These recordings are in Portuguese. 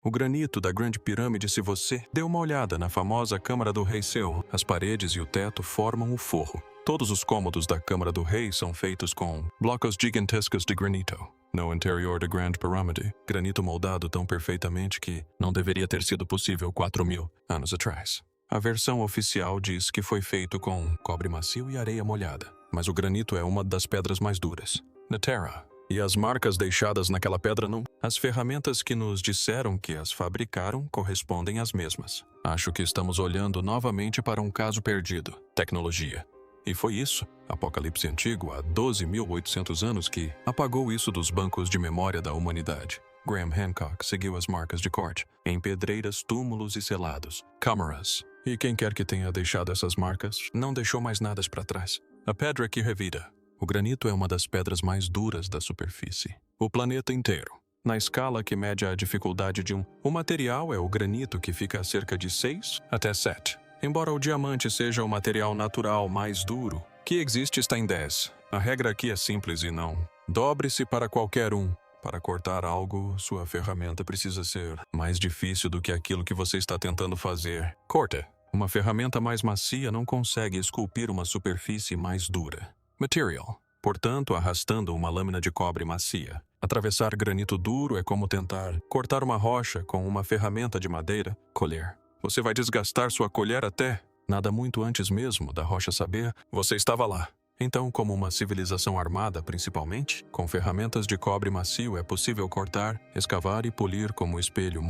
O granito da Grande Pirâmide, se você deu uma olhada na famosa Câmara do Rei Seu, as paredes e o teto formam o forro. Todos os cômodos da Câmara do Rei são feitos com blocos gigantescos de granito. No interior da Grande Pirâmide, granito moldado tão perfeitamente que não deveria ter sido possível 4.000 anos atrás. A versão oficial diz que foi feito com cobre macio e areia molhada, mas o granito é uma das pedras mais duras na Terra. E as marcas deixadas naquela pedra não. As ferramentas que nos disseram que as fabricaram correspondem às mesmas. Acho que estamos olhando novamente para um caso perdido: tecnologia. E foi isso, Apocalipse Antigo, há 12.800 anos, que apagou isso dos bancos de memória da humanidade. Graham Hancock seguiu as marcas de corte em pedreiras, túmulos e selados, câmaras. E quem quer que tenha deixado essas marcas, não deixou mais nada para trás. A pedra que revira. O granito é uma das pedras mais duras da superfície. O planeta inteiro. Na escala que mede a dificuldade de o material é o granito, que fica a cerca de 6 até 7. Embora o diamante seja o material natural mais duro que existe, está em 10. A regra aqui é simples e não. Dobre-se para qualquer um. Para cortar algo, sua ferramenta precisa ser mais difícil do que aquilo que você está tentando fazer. Corta. Uma ferramenta mais macia não consegue esculpir uma superfície mais dura. Material. Portanto, arrastando uma lâmina de cobre macia. Atravessar granito duro é como tentar cortar uma rocha com uma ferramenta de madeira. Colher. Você vai desgastar sua colher até nada muito antes mesmo da rocha saber, você estava lá. Então, como uma civilização armada, principalmente, com ferramentas de cobre macio, é possível cortar, escavar e polir como espelho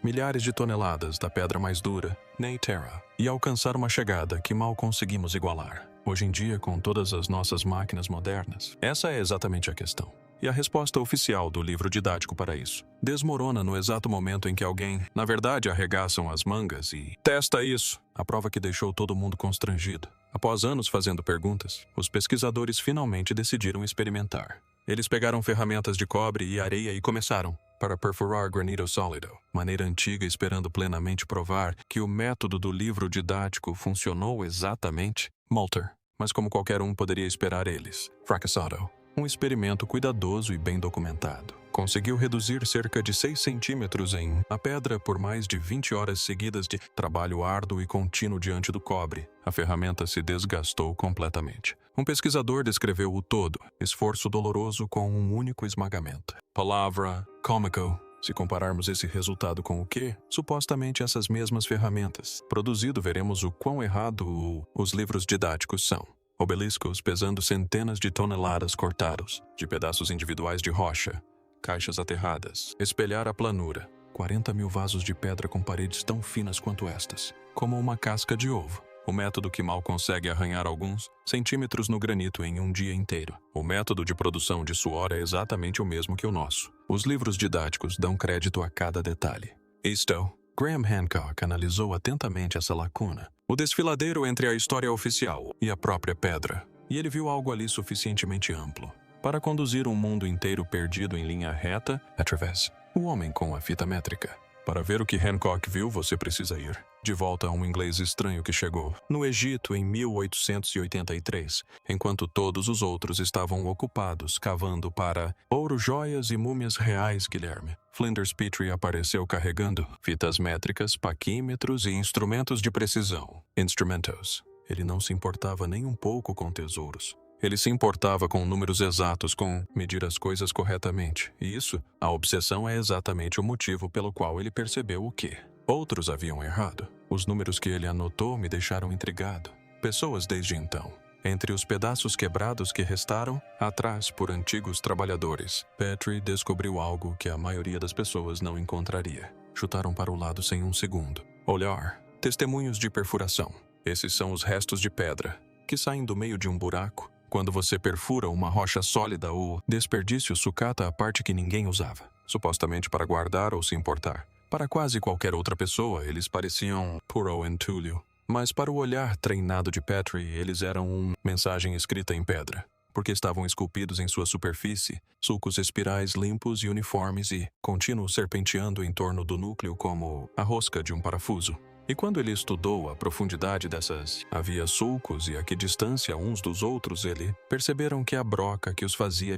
milhares de toneladas da pedra mais dura, na Terra, e alcançar uma chegada que mal conseguimos igualar. Hoje em dia, com todas as nossas máquinas modernas, essa é exatamente a questão. E a resposta oficial do livro didático para isso desmorona no exato momento em que alguém, na verdade, arregaçam as mangas e testa isso. A prova que deixou todo mundo constrangido. Após anos fazendo perguntas, os pesquisadores finalmente decidiram experimentar. Eles pegaram ferramentas de cobre e areia e começaram para perfurar granito sólido, maneira antiga, esperando plenamente provar que o método do livro didático funcionou exatamente. Molter, mas como qualquer um poderia esperar, eles fracassaram. Um experimento cuidadoso e bem documentado. Conseguiu reduzir cerca de 6 centímetros em a pedra por mais de 20 horas seguidas de trabalho árduo e contínuo diante do cobre. A ferramenta se desgastou completamente. Um pesquisador descreveu o todo, esforço doloroso com um único esmagamento. Palavra cômico. Se compararmos esse resultado com o que, supostamente essas mesmas ferramentas produzido, veremos o quão errado os livros didáticos são. Obeliscos pesando centenas de toneladas cortados, de pedaços individuais de rocha, caixas aterradas, espelhar a planura, 40.000 vasos de pedra com paredes tão finas quanto estas, como uma casca de ovo. O método que mal consegue arranhar alguns centímetros no granito em um dia inteiro. O método de produção de suor é exatamente o mesmo que o nosso. Os livros didáticos dão crédito a cada detalhe. Graham Hancock analisou atentamente essa lacuna, o desfiladeiro entre a história oficial e a própria pedra, e ele viu algo ali suficientemente amplo para conduzir um mundo inteiro perdido em linha reta através o homem com a fita métrica. Para ver o que Hancock viu, você precisa ir de volta a um inglês estranho que chegou no Egito em 1883, enquanto todos os outros estavam ocupados cavando para ouro, joias e múmias reais. Guilherme Flinders Petrie apareceu carregando fitas métricas, paquímetros e instrumentos de precisão. Instrumentos. Ele não se importava nem um pouco com tesouros. Ele se importava com números exatos, com medir as coisas corretamente. E isso, a obsessão, é exatamente o motivo pelo qual ele percebeu o que outros haviam errado. Os números que ele anotou me deixaram intrigado. Pessoas desde então. Entre os pedaços quebrados que restaram, atrás por antigos trabalhadores, Petrie descobriu algo que a maioria das pessoas não encontraria. Chutaram para o lado sem um segundo. Olhar. Testemunhos de perfuração. Esses são os restos de pedra que saem do meio de um buraco. Quando você perfura uma rocha sólida, o desperdício sucata a parte que ninguém usava, supostamente para guardar ou se importar. Para quase qualquer outra pessoa, eles pareciam puro entulho. Mas para o olhar treinado de Petrie, eles eram uma mensagem escrita em pedra, porque estavam esculpidos em sua superfície, sulcos espirais limpos e uniformes e contínuos serpenteando em torno do núcleo como a rosca de um parafuso. E quando ele estudou a profundidade dessas, havia sulcos e a que distância uns dos outros, ele perceberam que a broca que os fazia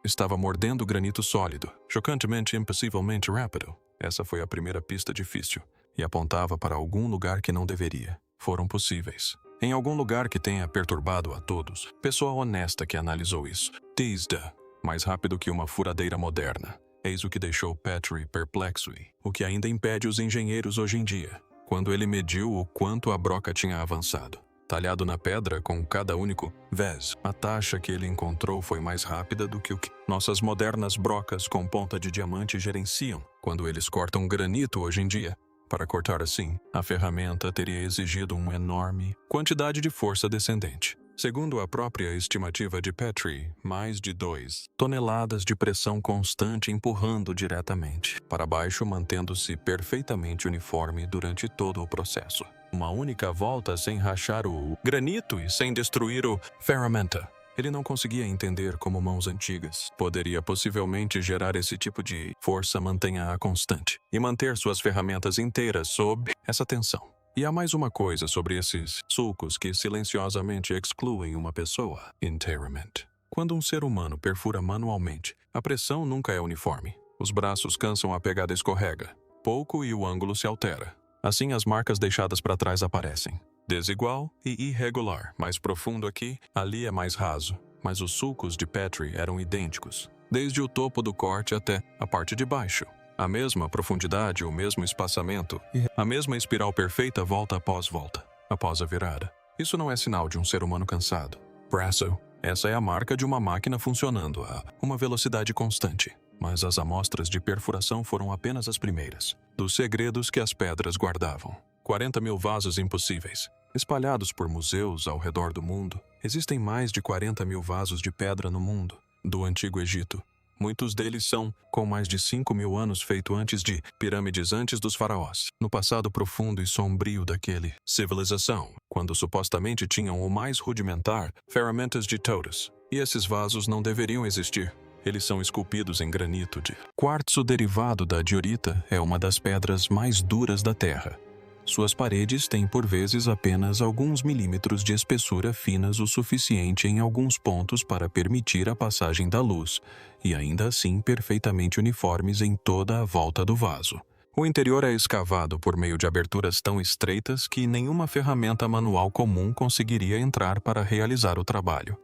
estava mordendo granito sólido, chocantemente, impossivelmente rápido. Essa foi a primeira pista difícil, e apontava para algum lugar que não deveria. Foram possíveis. Em algum lugar que tenha perturbado a todos. Pessoa honesta que analisou isso. Tisda, mais rápido que uma furadeira moderna. Eis o que deixou Petrie perplexo e o que ainda impede os engenheiros hoje em dia, quando ele mediu o quanto a broca tinha avançado. Talhado na pedra com cada único vés, a taxa que ele encontrou foi mais rápida do que o que nossas modernas brocas com ponta de diamante gerenciam quando eles cortam granito hoje em dia. Para cortar assim, a ferramenta teria exigido uma enorme quantidade de força descendente. Segundo a própria estimativa de Petrie, mais de 2 toneladas de pressão constante empurrando diretamente para baixo, mantendo-se perfeitamente uniforme durante todo o processo. Uma única volta sem rachar o granito e sem destruir o ferramenta. Ele não conseguia entender como mãos antigas poderia possivelmente gerar esse tipo de força mantenha-a constante e manter suas ferramentas inteiras sob essa tensão. E há mais uma coisa sobre esses sulcos que silenciosamente excluem uma pessoa inteiramente. Quando um ser humano perfura manualmente, a pressão nunca é uniforme. Os braços cansam, a pegada escorrega pouco e o ângulo se altera. Assim as marcas deixadas para trás aparecem. Desigual e irregular, mais profundo aqui, ali é mais raso. Mas os sulcos de Petrie eram idênticos, desde o topo do corte até a parte de baixo. A mesma profundidade, o mesmo espaçamento e a mesma espiral perfeita volta após a virada. Isso não é sinal de um ser humano cansado. Brasso, essa é a marca de uma máquina funcionando a uma velocidade constante. Mas as amostras de perfuração foram apenas as primeiras, dos segredos que as pedras guardavam. 40 mil vasos impossíveis. Espalhados por museus ao redor do mundo, existem mais de 40 mil vasos de pedra no mundo, do Antigo Egito. Muitos deles são, com mais de 5 mil anos feito antes de pirâmides antes dos faraós, no passado profundo e sombrio daquele civilização, quando supostamente tinham o mais rudimentar ferramentas de todas. E esses vasos não deveriam existir. Eles são esculpidos em granito de quartzo derivado da diorita, é uma das pedras mais duras da Terra. Suas paredes têm por vezes apenas alguns milímetros de espessura finas o suficiente em alguns pontos para permitir a passagem da luz, e ainda assim perfeitamente uniformes em toda a volta do vaso. O interior é escavado por meio de aberturas tão estreitas que nenhuma ferramenta manual comum conseguiria entrar para realizar o trabalho.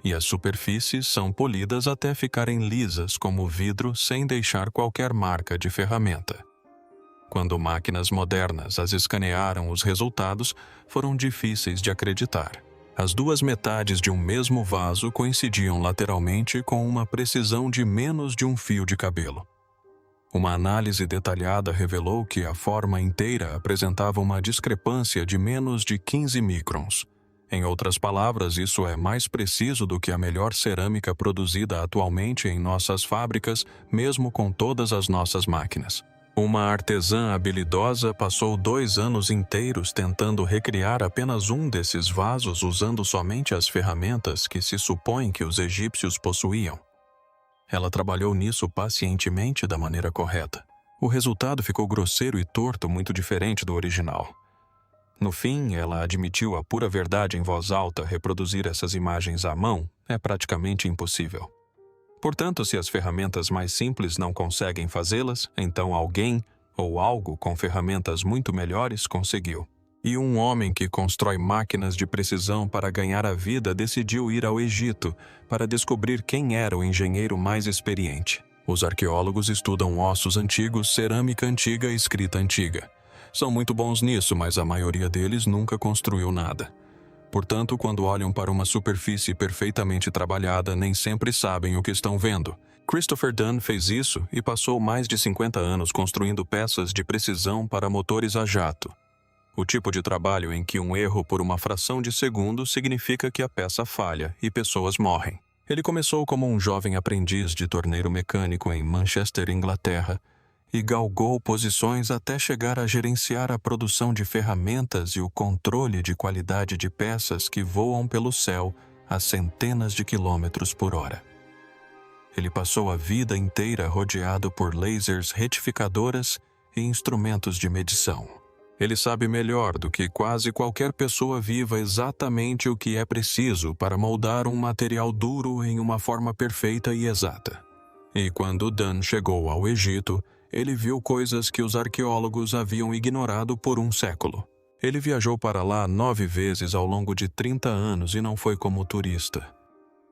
E as superfícies são polidas até ficarem lisas como vidro sem deixar qualquer marca de ferramenta. Quando máquinas modernas as escanearam, os resultados foram difíceis de acreditar. As duas metades de um mesmo vaso coincidiam lateralmente com uma precisão de menos de um fio de cabelo. Uma análise detalhada revelou que a forma inteira apresentava uma discrepância de menos de 15 microns. Em outras palavras, isso é mais preciso do que a melhor cerâmica produzida atualmente em nossas fábricas, mesmo com todas as nossas máquinas. Uma artesã habilidosa passou 2 anos inteiros tentando recriar apenas um desses vasos usando somente as ferramentas que se supõe que os egípcios possuíam. Ela trabalhou nisso pacientemente da maneira correta. O resultado ficou grosseiro e torto, muito diferente do original. No fim, ela admitiu a pura verdade em voz alta: reproduzir essas imagens à mão é praticamente impossível. Portanto, se as ferramentas mais simples não conseguem fazê-las, então alguém ou algo com ferramentas muito melhores conseguiu. E um homem que constrói máquinas de precisão para ganhar a vida decidiu ir ao Egito para descobrir quem era o engenheiro mais experiente. Os arqueólogos estudam ossos antigos, cerâmica antiga e escrita antiga. São muito bons nisso, mas a maioria deles nunca construiu nada. Portanto, quando olham para uma superfície perfeitamente trabalhada, nem sempre sabem o que estão vendo. Christopher Dunn fez isso e passou mais de 50 anos construindo peças de precisão para motores a jato. O tipo de trabalho em que um erro por uma fração de segundo significa que a peça falha e pessoas morrem. Ele começou como um jovem aprendiz de torneiro mecânico em Manchester, Inglaterra, e galgou posições até chegar a gerenciar a produção de ferramentas e o controle de qualidade de peças que voam pelo céu a centenas de quilômetros por hora. Ele passou a vida inteira rodeado por lasers retificadoras e instrumentos de medição. Ele sabe melhor do que quase qualquer pessoa viva exatamente o que é preciso para moldar um material duro em uma forma perfeita e exata. E quando Dunn chegou ao Egito, Ele viu coisas que os arqueólogos haviam ignorado por um século. Ele viajou para lá 9 vezes ao longo de 30 anos e não foi como turista.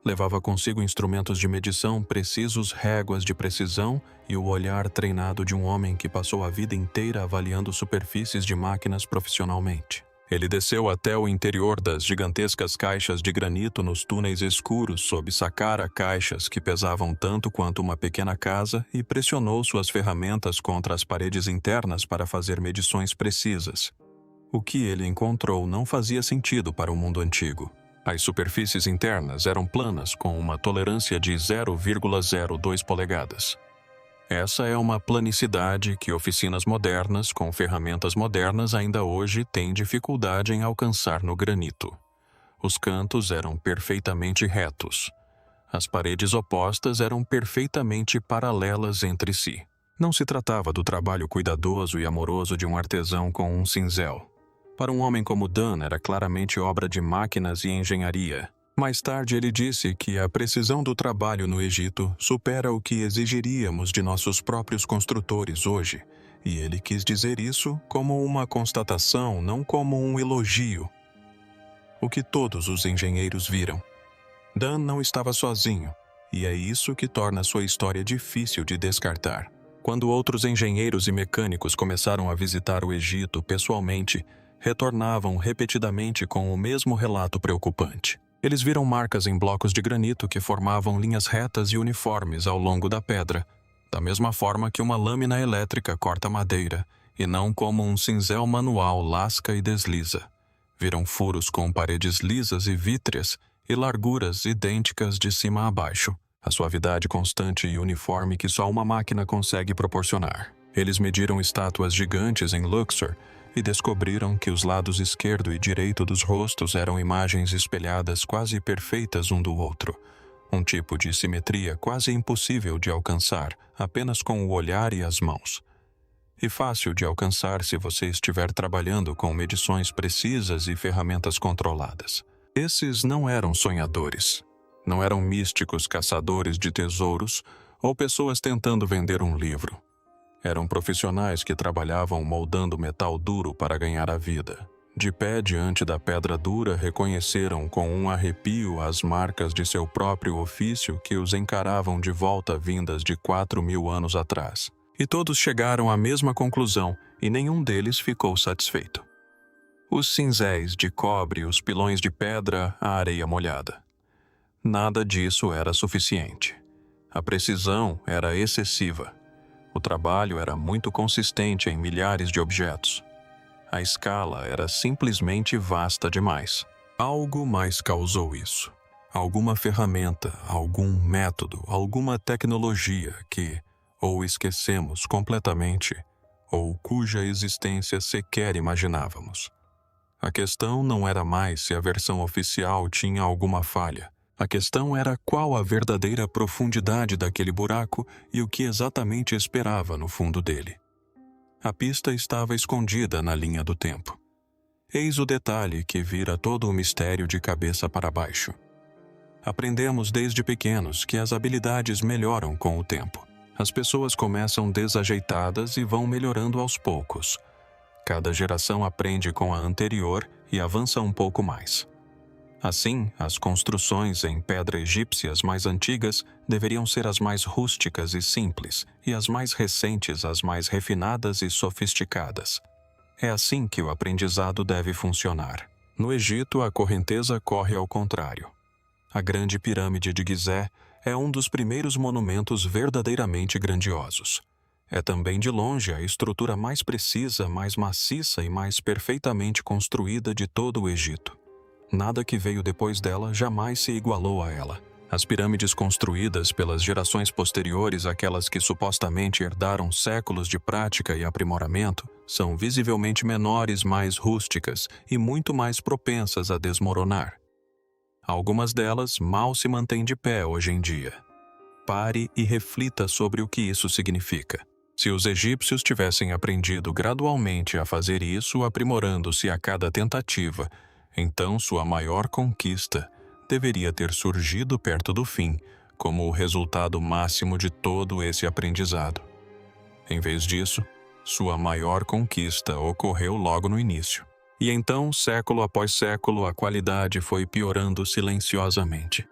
Levava consigo instrumentos de medição precisos, réguas de precisão e o olhar treinado de um homem que passou a vida inteira avaliando superfícies de máquinas profissionalmente. Ele desceu até o interior das gigantescas caixas de granito nos túneis escuros sob sacara caixas que pesavam tanto quanto uma pequena casa e pressionou suas ferramentas contra as paredes internas para fazer medições precisas. O que ele encontrou não fazia sentido para o mundo antigo. As superfícies internas eram planas com uma tolerância de 0,02 polegadas. Essa é uma planicidade que oficinas modernas com ferramentas modernas ainda hoje têm dificuldade em alcançar no granito. Os cantos eram perfeitamente retos. As paredes opostas eram perfeitamente paralelas entre si. Não se tratava do trabalho cuidadoso e amoroso de um artesão com um cinzel. Para um homem como Dan, era claramente obra de máquinas e engenharia. Mais tarde ele disse que a precisão do trabalho no Egito supera o que exigiríamos de nossos próprios construtores hoje, e ele quis dizer isso como uma constatação, não como um elogio. O que todos os engenheiros viram. Dan não estava sozinho, e é isso que torna sua história difícil de descartar. Quando outros engenheiros e mecânicos começaram a visitar o Egito pessoalmente, retornavam repetidamente com o mesmo relato preocupante. Eles viram marcas em blocos de granito que formavam linhas retas e uniformes ao longo da pedra, da mesma forma que uma lâmina elétrica corta madeira, e não como um cinzel manual lasca e desliza. Viram furos com paredes lisas e vítreas e larguras idênticas de cima a baixo, a suavidade constante e uniforme que só uma máquina consegue proporcionar. Eles mediram estátuas gigantes em Luxor e descobriram que os lados esquerdo e direito dos rostos eram imagens espelhadas quase perfeitas um do outro, um tipo de simetria quase impossível de alcançar apenas com o olhar e as mãos. E fácil de alcançar se você estiver trabalhando com medições precisas e ferramentas controladas. Esses não eram sonhadores, não eram místicos caçadores de tesouros ou pessoas tentando vender um livro. Eram profissionais que trabalhavam moldando metal duro para ganhar a vida. De pé diante da pedra dura, reconheceram com um arrepio as marcas de seu próprio ofício que os encaravam de volta vindas de 4.000 anos atrás. E todos chegaram à mesma conclusão, e nenhum deles ficou satisfeito. Os cinzéis de cobre, os pilões de pedra, a areia molhada. Nada disso era suficiente. A precisão era excessiva. O trabalho era muito consistente em milhares de objetos. A escala era simplesmente vasta demais. Algo mais causou isso. Alguma ferramenta, algum método, alguma tecnologia que ou esquecemos completamente, ou cuja existência sequer imaginávamos. A questão não era mais se a versão oficial tinha alguma falha. A questão era qual a verdadeira profundidade daquele buraco e o que exatamente esperava no fundo dele. A pista estava escondida na linha do tempo. Eis o detalhe que vira todo o mistério de cabeça para baixo. Aprendemos desde pequenos que as habilidades melhoram com o tempo. As pessoas começam desajeitadas e vão melhorando aos poucos. Cada geração aprende com a anterior e avança um pouco mais. Assim, as construções em pedra egípcias mais antigas deveriam ser as mais rústicas e simples, e as mais recentes as mais refinadas e sofisticadas. É assim que o aprendizado deve funcionar. No Egito, a correnteza corre ao contrário. A Grande Pirâmide de Gizé é um dos primeiros monumentos verdadeiramente grandiosos. É também de longe a estrutura mais precisa, mais maciça e mais perfeitamente construída de todo o Egito. Nada que veio depois dela jamais se igualou a ela. As pirâmides construídas pelas gerações posteriores àquelas que supostamente herdaram séculos de prática e aprimoramento são visivelmente menores, mais rústicas e muito mais propensas a desmoronar. Algumas delas mal se mantêm de pé hoje em dia. Pare e reflita sobre o que isso significa. Se os egípcios tivessem aprendido gradualmente a fazer isso, aprimorando-se a cada tentativa, então sua maior conquista deveria ter surgido perto do fim, como o resultado máximo de todo esse aprendizado. Em vez disso, sua maior conquista ocorreu logo no início. E então, século após século, a qualidade foi piorando silenciosamente.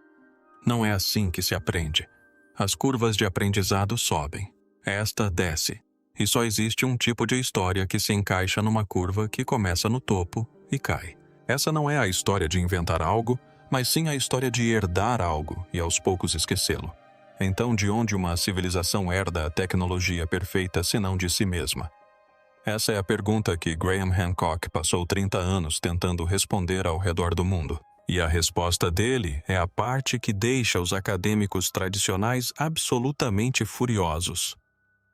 Não é assim que se aprende. As curvas de aprendizado sobem. Esta desce. E só existe um tipo de história que se encaixa numa curva que começa no topo e cai. Essa não é a história de inventar algo, mas sim a história de herdar algo e aos poucos esquecê-lo. Então, de onde uma civilização herda a tecnologia perfeita senão de si mesma? Essa é a pergunta que Graham Hancock passou 30 anos tentando responder ao redor do mundo. E a resposta dele é a parte que deixa os acadêmicos tradicionais absolutamente furiosos.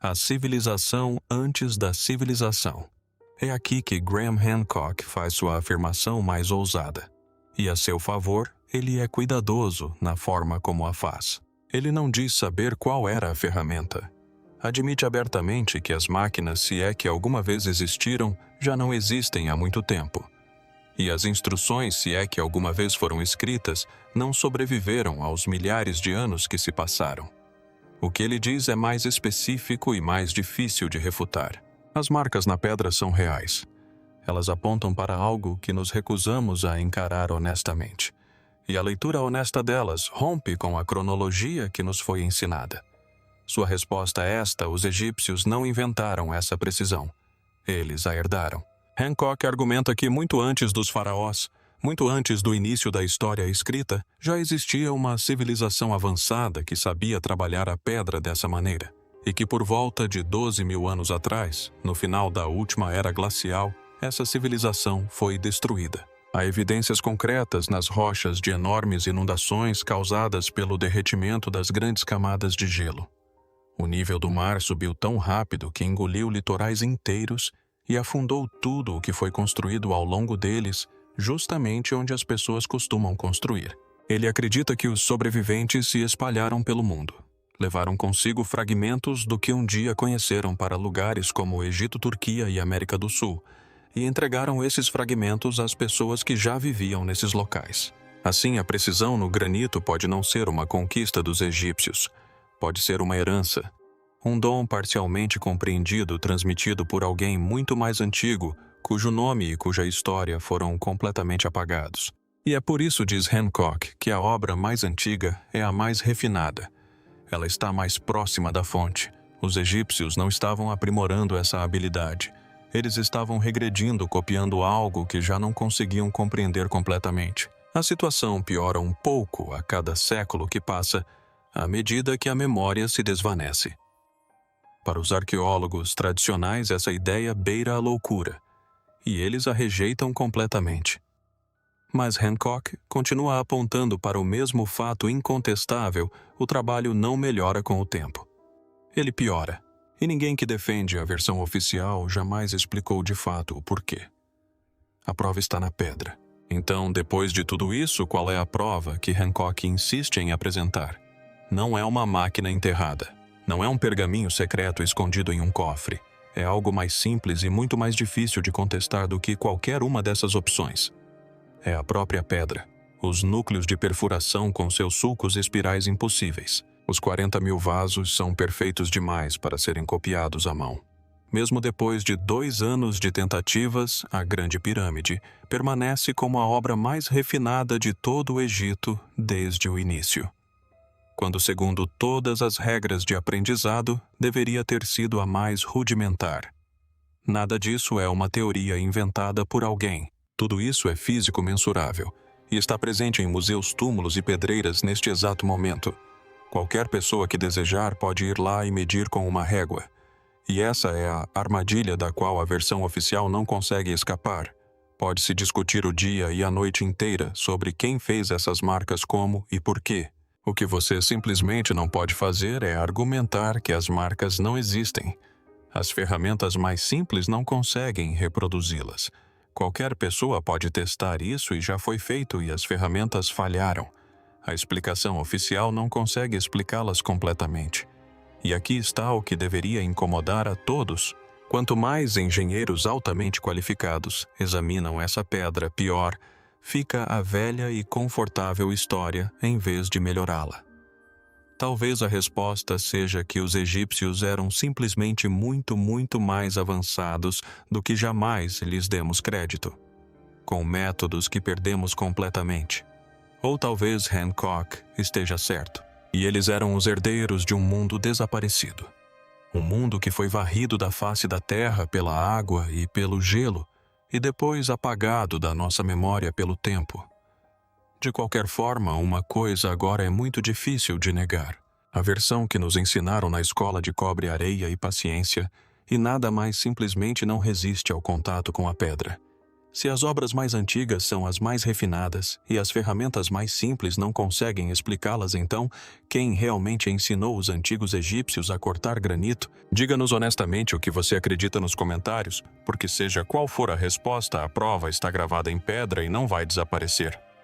A civilização antes da civilização. É aqui que Graham Hancock faz sua afirmação mais ousada. E a seu favor, ele é cuidadoso na forma como a faz. Ele não diz saber qual era a ferramenta. Admite abertamente que as máquinas, se é que alguma vez existiram, já não existem há muito tempo. E as instruções, se é que alguma vez foram escritas, não sobreviveram aos milhares de anos que se passaram. O que ele diz é mais específico e mais difícil de refutar. As marcas na pedra são reais. Elas apontam para algo que nos recusamos a encarar honestamente. E a leitura honesta delas rompe com a cronologia que nos foi ensinada. Sua resposta é esta: os egípcios não inventaram essa precisão. Eles a herdaram. Hancock argumenta que muito antes dos faraós, muito antes do início da história escrita, já existia uma civilização avançada que sabia trabalhar a pedra dessa maneira, e que por volta de 12.000 anos atrás, no final da última era glacial, essa civilização foi destruída. Há evidências concretas nas rochas de enormes inundações causadas pelo derretimento das grandes camadas de gelo. O nível do mar subiu tão rápido que engoliu litorais inteiros e afundou tudo o que foi construído ao longo deles, justamente onde as pessoas costumam construir. Ele acredita que os sobreviventes se espalharam pelo mundo. Levaram consigo fragmentos do que um dia conheceram para lugares como Egito, Turquia e América do Sul, e entregaram esses fragmentos às pessoas que já viviam nesses locais. Assim, a precisão no granito pode não ser uma conquista dos egípcios, pode ser uma herança, um dom parcialmente compreendido transmitido por alguém muito mais antigo, cujo nome e cuja história foram completamente apagados. E é por isso, diz Hancock, que a obra mais antiga é a mais refinada. Ela está mais próxima da fonte. Os egípcios não estavam aprimorando essa habilidade. Eles estavam regredindo, copiando algo que já não conseguiam compreender completamente. A situação piora um pouco a cada século que passa, à medida que a memória se desvanece. Para os arqueólogos tradicionais, essa ideia beira a loucura, e eles a rejeitam completamente. Mas Hancock continua apontando para o mesmo fato incontestável: o trabalho não melhora com o tempo. Ele piora, e ninguém que defende a versão oficial jamais explicou de fato o porquê. A prova está na pedra. Então, depois de tudo isso, qual é a prova que Hancock insiste em apresentar? Não é uma máquina enterrada. Não é um pergaminho secreto escondido em um cofre. É algo mais simples e muito mais difícil de contestar do que qualquer uma dessas opções. É a própria pedra. Os núcleos de perfuração com seus sulcos espirais impossíveis. Os 40.000 vasos são perfeitos demais para serem copiados à mão. Mesmo depois de 2 anos de tentativas, a Grande Pirâmide permanece como a obra mais refinada de todo o Egito desde o início. Quando, segundo todas as regras de aprendizado, deveria ter sido a mais rudimentar. Nada disso é uma teoria inventada por alguém. Tudo isso é físico mensurável e está presente em museus, túmulos e pedreiras neste exato momento. Qualquer pessoa que desejar pode ir lá e medir com uma régua. E essa é a armadilha da qual a versão oficial não consegue escapar. Pode-se discutir o dia e a noite inteira sobre quem fez essas marcas, como e por quê. O que você simplesmente não pode fazer é argumentar que as marcas não existem. As ferramentas mais simples não conseguem reproduzi-las. Qualquer pessoa pode testar isso e já foi feito e as ferramentas falharam. A explicação oficial não consegue explicá-las completamente. E aqui está o que deveria incomodar a todos. Quanto mais engenheiros altamente qualificados examinam essa pedra, pior fica a velha e confortável história em vez de melhorá-la. Talvez a resposta seja que os egípcios eram simplesmente muito mais avançados do que jamais lhes demos crédito, com métodos que perdemos completamente. Ou talvez Hancock esteja certo, e eles eram os herdeiros de um mundo desaparecido. Um mundo que foi varrido da face da terra pela água e pelo gelo, e depois apagado da nossa memória pelo tempo. De qualquer forma, uma coisa agora é muito difícil de negar. A versão que nos ensinaram na escola de cobre, areia e paciência, e nada mais simplesmente não resiste ao contato com a pedra. Se as obras mais antigas são as mais refinadas e as ferramentas mais simples não conseguem explicá-las, então, quem realmente ensinou os antigos egípcios a cortar granito? Diga-nos honestamente o que você acredita nos comentários, porque seja qual for a resposta, a prova está gravada em pedra e não vai desaparecer.